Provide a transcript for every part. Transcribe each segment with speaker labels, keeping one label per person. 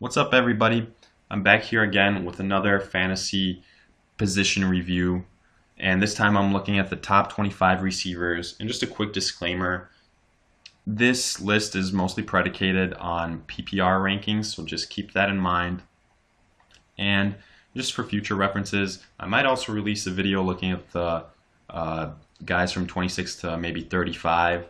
Speaker 1: What's up, everybody? I'm back here again with another fantasy position review, and this time I'm looking at the top 25 receivers. And just a quick disclaimer, this list is mostly predicated on PPR rankings, so just keep that in mind. And just for future references, I might also release a video looking at the guys from 26 to maybe 35.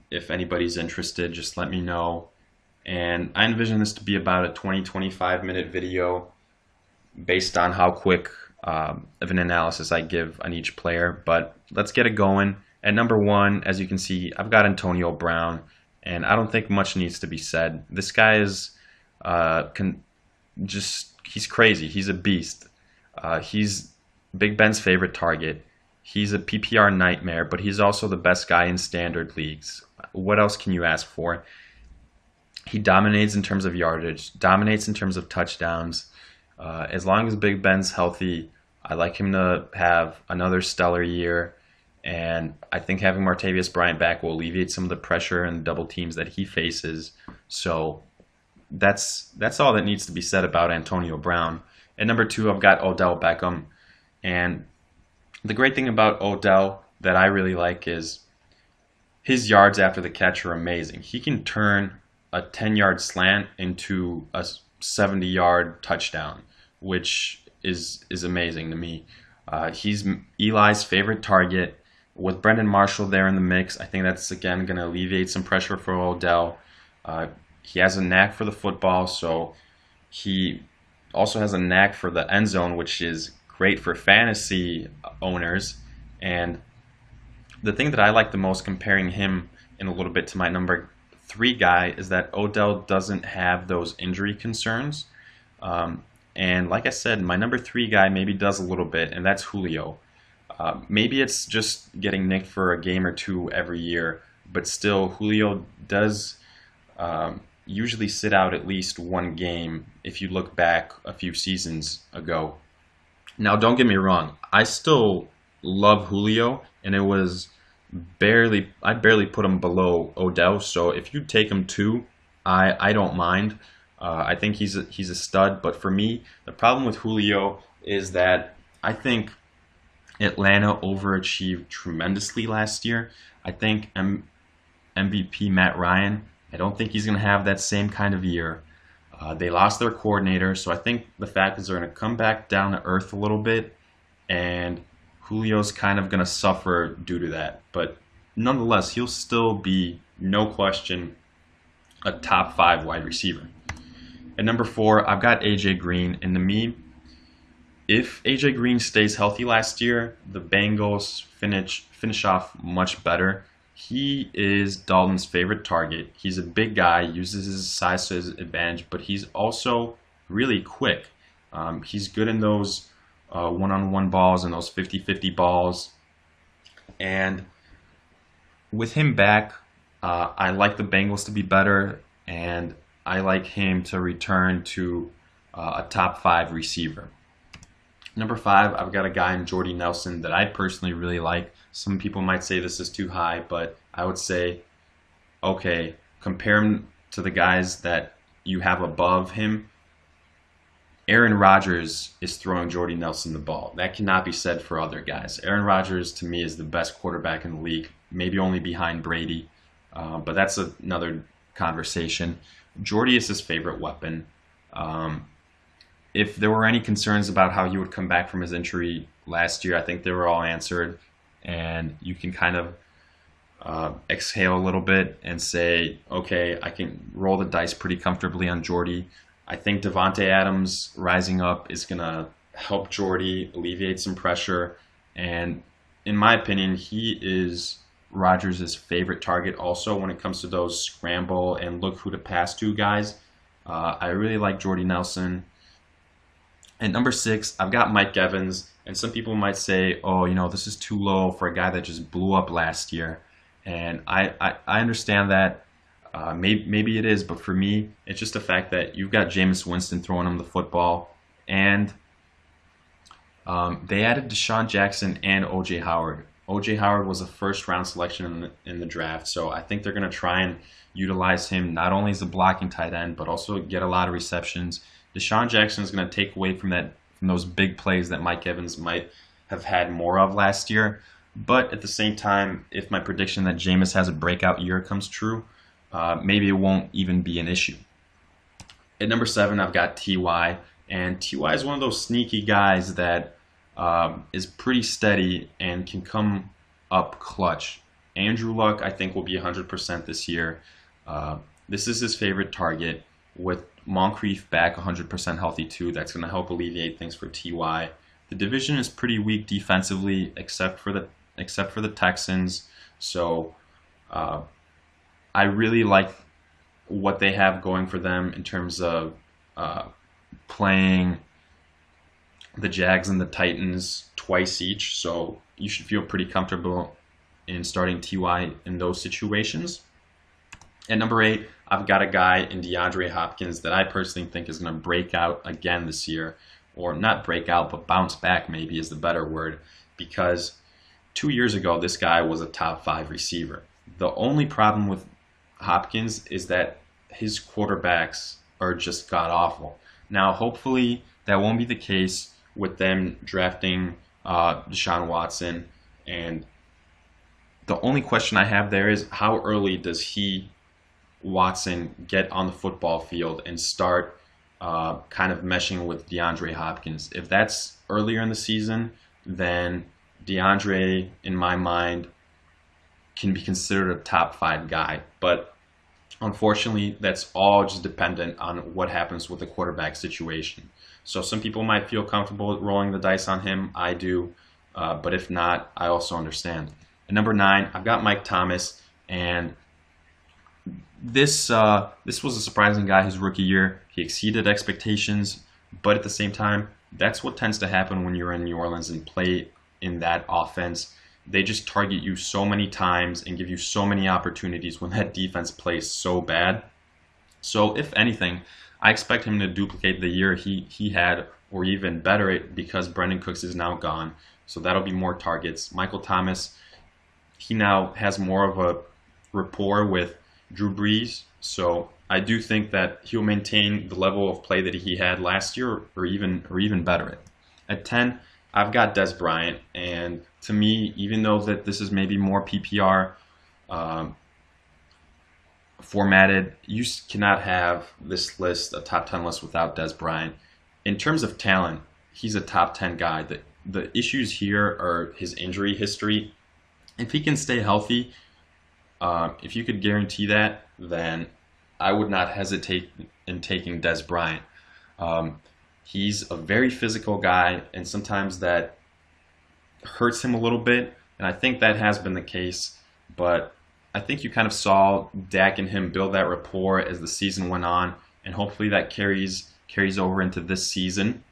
Speaker 1: If anybody's interested, just let me know. And I envision this to be about a 20-25 minute video based on how quick of an analysis I give on each player. But let's get it going. At number one, as you can see, I've got Antonio Brown, and I don't think much needs to be said. This guy is he's crazy. He's a beast. He's Big Ben's favorite target. He's a PPR nightmare, but he's also the best guy in standard leagues. What else can you ask for? He dominates in terms of yardage, dominates in terms of touchdowns. As long as Big Ben's healthy, I like him to have another stellar year. And I think having Martavius Bryant back will alleviate some of the pressure and double teams that he faces. So that's all that needs to be said about Antonio Brown. At number two, I've got Odell Beckham. And the great thing about Odell that I really like is his yards after the catch are amazing. He can turn a 10-yard slant into a 70-yard touchdown, which is amazing to me. He's Eli's favorite target. With Brendan Marshall there in the mix, I think that's, again, going to alleviate some pressure for Odell. He has a knack for the football, so he also has a knack for the end zone, which is great for fantasy owners. And the thing that I like the most comparing him in a little bit to my number three guy is that Odell doesn't have those injury concerns. And like I said, my number three guy maybe does a little bit, and that's Julio. Maybe it's just getting nicked for a game or two every year, but still Julio does usually sit out at least one game if you look back a few seasons ago. Now, don't get me wrong, I still love Julio, and I barely put him below Odell. So if you take him two, I don't mind. I think he's a stud. But for me, the problem with Julio is that I think Atlanta overachieved tremendously last year. I think MVP Matt Ryan, I don't think he's going to have that same kind of year. They lost their coordinator, so I think the fact is they're going to come back down to earth a little bit, and Julio's kind of going to suffer due to that. But nonetheless, he'll still be, no question, a top 5 wide receiver. At number 4, I've got AJ Green. And to me, if AJ Green stays healthy last year, the Bengals finish off much better. He is Dalton's favorite target. He's a big guy, uses his size to his advantage, but he's also really quick. He's good in those one-on-one balls and those 50-50 balls. And with him back, I like the Bengals to be better, and I like him to return to a top 5 receiver. Number 5, I've got a guy in Jordy Nelson that I personally really like. Some people might say this is too high, but I would say, okay, compare him to the guys that you have above him. Aaron Rodgers is throwing Jordy Nelson the ball. That cannot be said for other guys. Aaron Rodgers, to me, is the best quarterback in the league, maybe only behind Brady, but that's another conversation. Jordy is his favorite weapon. If there were any concerns about how he would come back from his injury last year, I think they were all answered, and you can kind of exhale a little bit and say, okay, I can roll the dice pretty comfortably on Jordy. I think Davante Adams rising up is going to help Jordy alleviate some pressure, and in my opinion, he is Rodgers' favorite target also when it comes to those scramble and look who to pass to guys. I really like Jordy Nelson. At number 6, I've got Mike Evans, and some people might say, oh, this is too low for a guy that just blew up last year. And I understand that. Maybe it is, but for me, it's just the fact that you've got Jameis Winston throwing him the football, and they added Deshaun Jackson and O.J. Howard. OJ Howard was a first round selection in the draft, so I think they're going to try and utilize him not only as a blocking tight end, but also get a lot of receptions. Deshaun Jackson is going to take away from those big plays that Mike Evans might have had more of last year. But at the same time, if my prediction that Jameis has a breakout year comes true, maybe it won't even be an issue. At number 7, I've got Ty, and Ty is one of those sneaky guys that is pretty steady and can come up clutch. Andrew Luck, I think, will be 100% this year. This is his favorite target. With Moncrief back 100% healthy too, that's going to help alleviate things for Ty. The division is pretty weak defensively, except for the Texans. So I really like what they have going for them in terms of playing the Jags and the Titans twice each. So you should feel pretty comfortable in starting Ty in those situations. At number 8, I've got a guy in DeAndre Hopkins that I personally think is going to break out again this year. Or not break out, but bounce back maybe is the better word. Because 2 years ago, this guy was a top 5 receiver. The only problem with Hopkins is that his quarterbacks are just god-awful. Now, hopefully, that won't be the case with them drafting Deshaun Watson. And the only question I have there is how early does Watson get on the football field and start kind of meshing with DeAndre Hopkins. If that's earlier in the season, then DeAndre, in my mind, can be considered a top 5 guy. But unfortunately, that's all just dependent on what happens with the quarterback situation. So some people might feel comfortable rolling the dice on him. I do. But if not, I also understand. At number 9, I've got Mike Thomas. And this was a surprising guy his rookie year. He exceeded expectations, but at the same time, that's what tends to happen when you're in New Orleans and play in that offense. They just target you so many times and give you so many opportunities when that defense plays so bad. So if anything, I expect him to duplicate the year he had, or even better it, because Brandon Cooks is now gone. So that'll be more targets. Michael Thomas, he now has more of a rapport with Drew Brees, so I do think that he'll maintain the level of play that he had last year, or even better. At 10, I've got Dez Bryant, and to me, even though that this is maybe more PPR formatted, you cannot have this list, a top 10 list, without Dez Bryant. In terms of talent, he's a top 10 guy. The issues here are his injury history. If he can stay healthy, if you could guarantee that, then I would not hesitate in taking Dez Bryant. He's a very physical guy, and sometimes that hurts him a little bit, and I think that has been the case. But I think you kind of saw Dak and him build that rapport as the season went on, and hopefully that carries over into this season.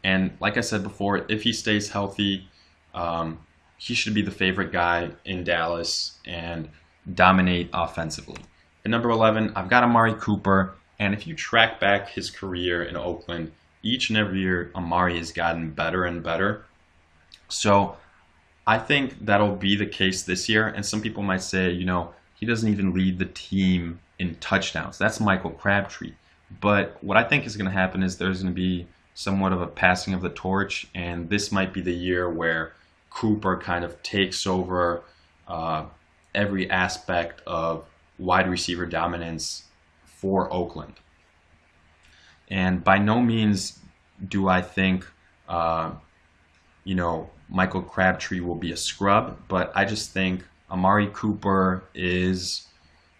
Speaker 1: And like I said before, if he stays healthy, he should be the favorite guy in Dallas and dominate offensively. At number 11, I've got Amari Cooper. And if you track back his career in Oakland, each and every year, Amari has gotten better and better. So I think that'll be the case this year. And some people might say, he doesn't even lead the team in touchdowns. That's Michael Crabtree. But what I think is going to happen is there's going to be somewhat of a passing of the torch. And this might be the year where Cooper kind of takes over every aspect of wide receiver dominance for Oakland. And by no means do I think, Michael Crabtree will be a scrub, but I just think Amari Cooper is,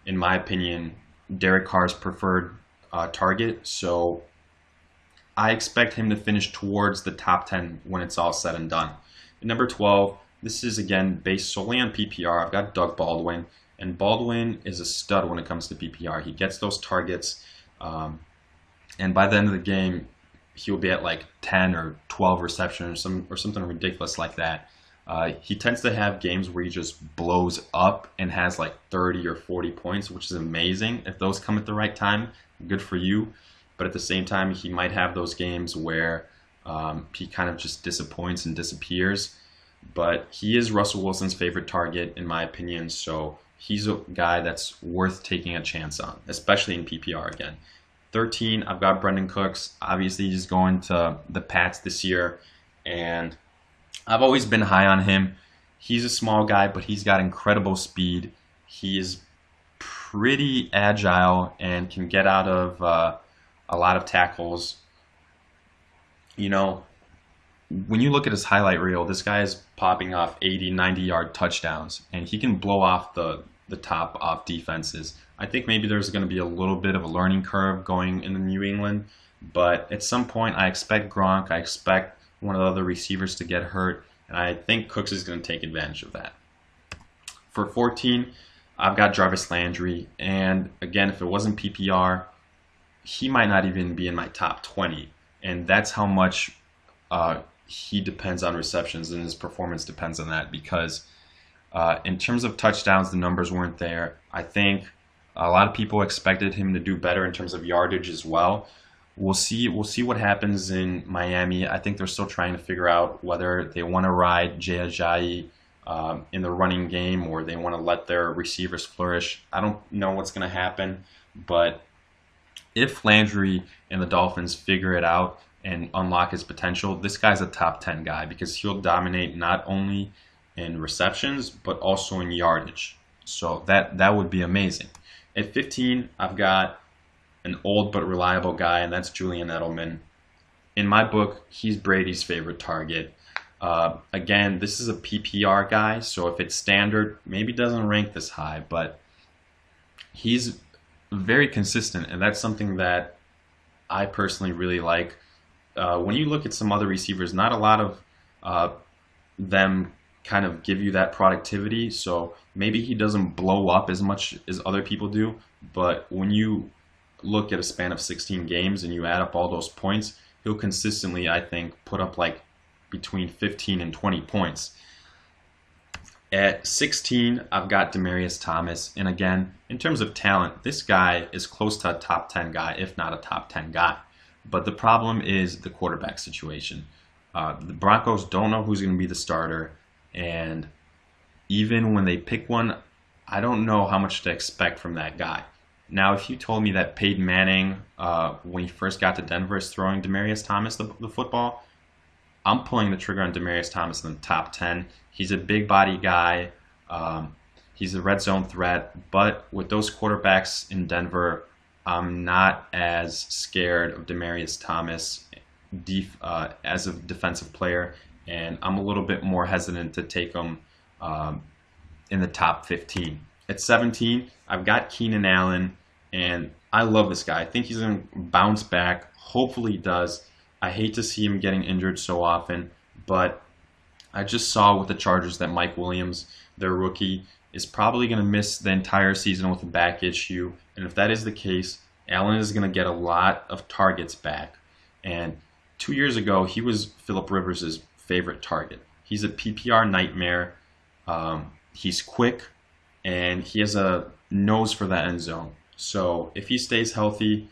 Speaker 1: in my opinion, Derek Carr's preferred target. So I expect him to finish towards the top 10 when it's all said and done. At number 12, this is again based solely on PPR. I've got Doug Baldwin, and Baldwin is a stud when it comes to PPR. He gets those targets, and by the end of the game, he'll be at like 10 or 12 receptions or something ridiculous like that. He tends to have games where he just blows up and has like 30 or 40 points, which is amazing. If those come at the right time, good for you. But at the same time, he might have those games where he kind of just disappoints and disappears. but he is Russell Wilson's favorite target, in my opinion, so he's a guy that's worth taking a chance on, especially in PPR again. 13, I've got Brandon Cooks. Obviously, he's going to the Pats this year, and I've always been high on him. He's a small guy, but he's got incredible speed. He is pretty agile and can get out of a lot of tackles. You know, when you look at his highlight reel, this guy is popping off 80, 90-yard touchdowns, and he can blow off the top off defenses. I think maybe there's going to be a little bit of a learning curve going into New England, but at some point I expect Gronk, I expect one of the other receivers to get hurt, and I think Cooks is going to take advantage of that. For 14, I've got Jarvis Landry, and again, if it wasn't PPR, he might not even be in my top 20, and that's how much he depends on receptions, and his performance depends on that, because in terms of touchdowns, the numbers weren't there. I think a lot of people expected him to do better in terms of yardage as well. We'll see what happens in Miami. I think they're still trying to figure out whether they want to ride Jay Ajayi in the running game, or they want to let their receivers flourish. I don't know what's going to happen, but if Landry and the Dolphins figure it out and unlock his potential, this guy's a top 10 guy, because he'll dominate not only in receptions but also in yardage. So that would be amazing. At 15, I've got an old but reliable guy, and that's Julian Edelman. In my book, he's Brady's favorite target. Again, this is a PPR guy, so if it's standard, maybe doesn't rank this high, but he's very consistent, and that's something that I personally really like. When you look at some other receivers, not a lot of them kind of give you that productivity, so maybe he doesn't blow up as much as other people do, but when you look at a span of 16 games and you add up all those points, he'll consistently, I think, put up like between 15 and 20 points. At 16, I've got Demaryius Thomas, and again, in terms of talent, this guy is close to a top 10 guy, if not a top 10 guy. But the problem is the quarterback situation. The Broncos don't know who's going to be the starter, and even when they pick one, I don't know how much to expect from that guy. Now, if you told me that Peyton Manning, when he first got to Denver, is throwing Demaryius Thomas the football, I'm pulling the trigger on Demaryius Thomas in the top 10. He's a big body guy. He's a red zone threat, but with those quarterbacks in Denver, I'm not as scared of Demaryius Thomas as a defensive player, and I'm a little bit more hesitant to take him in the top 15. At 17, I've got Keenan Allen, and I love this guy. I think he's going to bounce back. Hopefully he does. I hate to see him getting injured so often, but I just saw with the Chargers that Mike Williams, their rookie, is probably going to miss the entire season with a back issue. And if that is the case, Allen is going to get a lot of targets back. And 2 years ago, he was Phillip Rivers' favorite target. He's a PPR nightmare. He's quick, and he has a nose for that end zone. So if he stays healthy,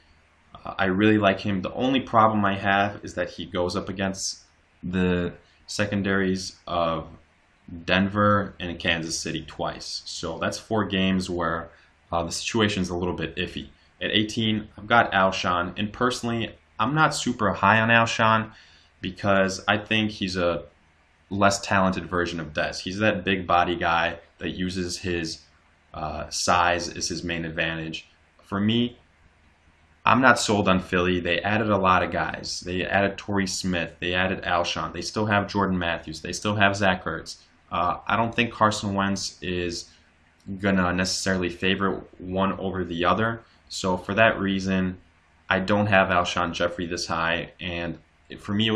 Speaker 1: I really like him. The only problem I have is that he goes up against the secondaries of Denver and Kansas City twice. So that's 4 games where the situation's a little bit iffy. At 18, I've got Alshon, and personally, I'm not super high on Alshon because I think he's a less talented version of Dez. He's that big body guy that uses his size as his main advantage. For me, I'm not sold on Philly. They added a lot of guys. They added Torrey Smith. They added Alshon. They still have Jordan Matthews. They still have Zach Ertz. I don't think Carson Wentz is going to necessarily favor one over the other. So for that reason, I don't have Alshon Jeffery this high. And for me,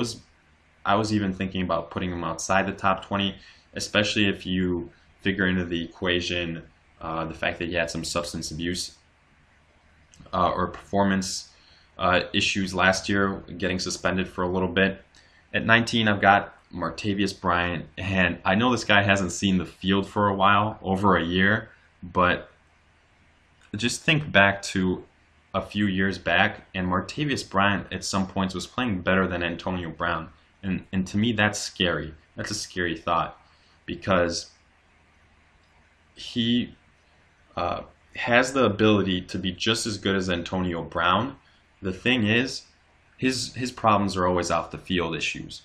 Speaker 1: I was even thinking about putting him outside the top 20, especially if you figure into the equation the fact that he had some substance abuse or performance issues last year, getting suspended for a little bit. At 19, I've got Martavius Bryant, and I know this guy hasn't seen the field for a while, over a year, but just think back to a few years back, and Martavius Bryant at some points was playing better than Antonio Brown, and to me that's scary. That's a scary thought. because he has the ability to be just as good as Antonio Brown. The thing is, his problems are always off the field issues.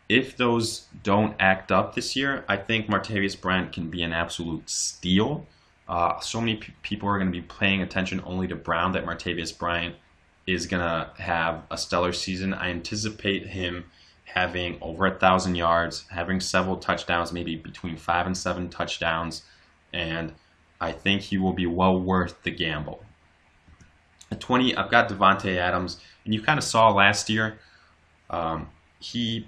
Speaker 1: If those don't act up this year, I think Martavius Bryant can be an absolute steal. So many people are going to be paying attention only to Brown that Martavius Bryant is going to have a stellar season. I anticipate him having over 1,000 yards, having several touchdowns, maybe between 5 and 7 touchdowns, and I think he will be well worth the gamble. At 20, I've got Davante Adams, and you kind of saw last year, he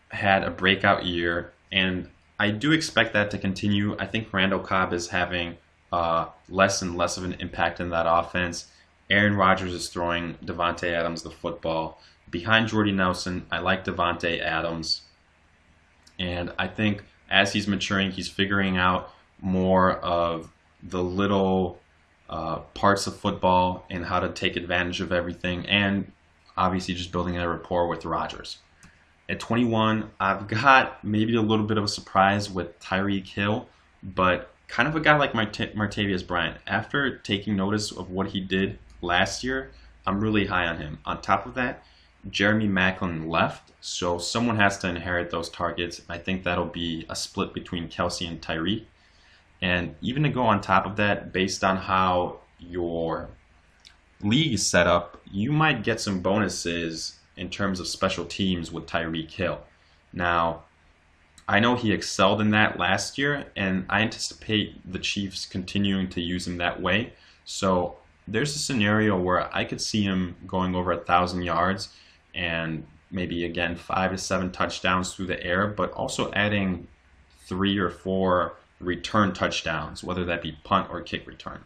Speaker 1: had a breakout year, and I do expect that to continue. I think Randall Cobb is having less and less of an impact in that offense. Aaron Rodgers is throwing Davante Adams the football. Behind Jordy Nelson, I like Davante Adams, and I think as he's maturing, he's figuring out more of the little parts of football and how to take advantage of everything, and obviously just building a rapport with Rodgers. At 21, I've got maybe a little bit of a surprise with Tyreek Hill, but kind of a guy like Martavius Bryant. After taking notice of what he did last year, I'm really high on him. On top of that, Jeremy Maclin left, so someone has to inherit those targets. I think that'll be a split between Kelsey and Tyreek. And even to go on top of that, based on how your league is set up, you might get some bonuses in terms of special teams with Tyreek Hill. Now, I know he excelled in that last year, and I anticipate the Chiefs continuing to use him that way. So there's a scenario where I could see him going over 1,000 yards and maybe, again, 5 to 7 touchdowns through the air, but also adding 3 or 4 return touchdowns, whether that be punt or kick return.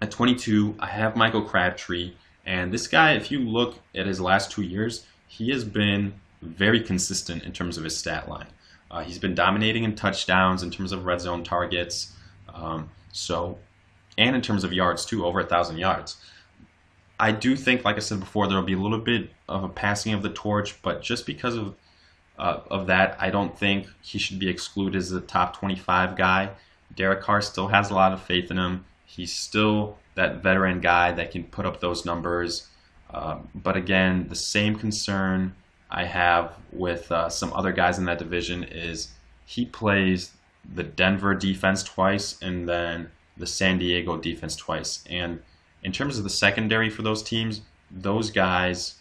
Speaker 1: At 22, I have Michael Crabtree, and this guy, if you look at his last 2 years, he has been very consistent in terms of his stat line. He's been dominating in touchdowns, in terms of red zone targets, and in terms of yards too, over 1,000 yards. I do think, like I said before, there will be a little bit of a passing of the torch, but just because of that, I don't think he should be excluded as a top 25 guy. Derek Carr still has a lot of faith in him. He's still that veteran guy that can put up those numbers. But again, the same concern I have with some other guys in that division is he plays the Denver defense twice and then the San Diego defense twice. And in terms of the secondary for those teams, those guys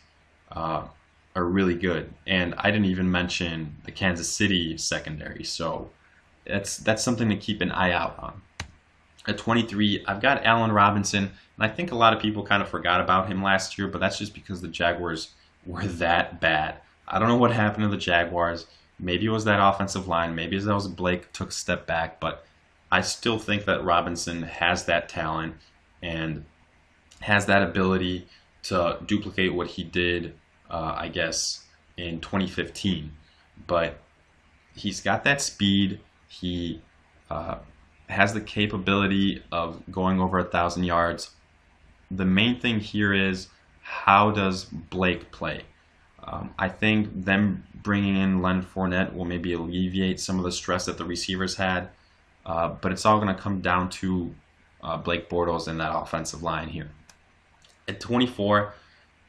Speaker 1: are really good. And I didn't even mention the Kansas City secondary. So that's something to keep an eye out on. At 23, I've got Allen Robinson, and I think a lot of people kind of forgot about him last year, but that's just because the Jaguars were that bad. I don't know what happened to the Jaguars. Maybe it was that offensive line. Maybe it was Blake took a step back, but I still think that Robinson has that talent and has that ability to duplicate what he did, I guess, in 2015. But he's got that speed. He has the capability of going over 1,000 yards. The main thing here is, how does Blake play? I think them bringing in Leonard Fournette will maybe alleviate some of the stress that the receivers had, but it's all going to come down to Blake Bortles and that offensive line here. At 24,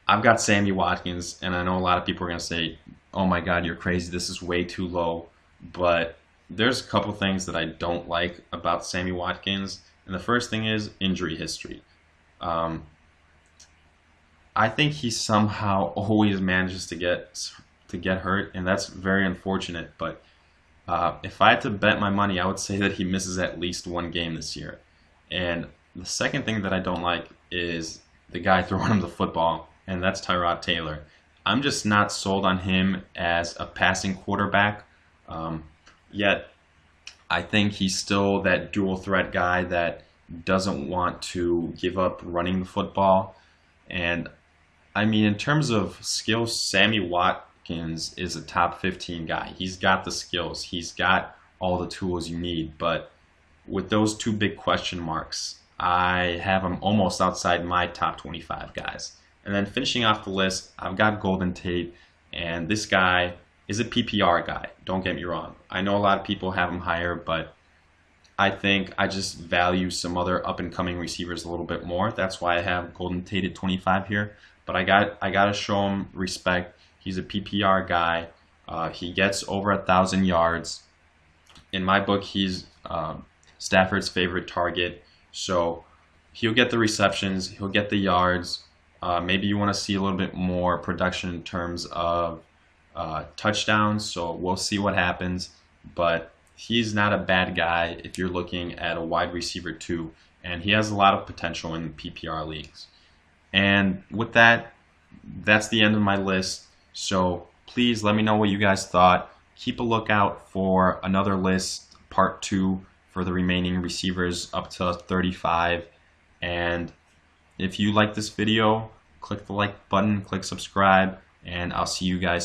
Speaker 1: I've got Sammy Watkins, and I know a lot of people are going to say, oh my God, you're crazy, this is way too low, but there's a couple things that I don't like about Sammy Watkins, and the first thing is injury history. I think he somehow always manages to get hurt, and that's very unfortunate. But if I had to bet my money, I would say that he misses at least one game this year. And the second thing that I don't like is the guy throwing him the football, and that's Tyrod Taylor. I'm just not sold on him as a passing quarterback. Yet I think he's still that dual threat guy that doesn't want to give up running the football. And I mean, in terms of skills, Sammy Watkins is a top 15 guy. He's got the skills. He's got all the tools you need. But with those two big question marks, I have him almost outside my top 25 guys. And then finishing off the list, I've got Golden Tate. And this guy is a PPR guy. Don't get me wrong. I know a lot of people have him higher, but I think I just value some other up-and-coming receivers a little bit more. That's why I have Golden Tate at 25 here. But I got to show him respect. He's a PPR guy. He gets over 1,000 yards. In my book, he's Stafford's favorite target. So he'll get the receptions. He'll get the yards. Maybe you want to see a little bit more production in terms of touchdowns. So we'll see what happens. But he's not a bad guy if you're looking at a wide receiver too. And he has a lot of potential in PPR leagues. And with that, that's the end of my list. So please let me know what you guys thought. Keep a lookout for another list, part 2, for the remaining receivers up to 35. And if you like this video, click the like button, click subscribe, and I'll see you guys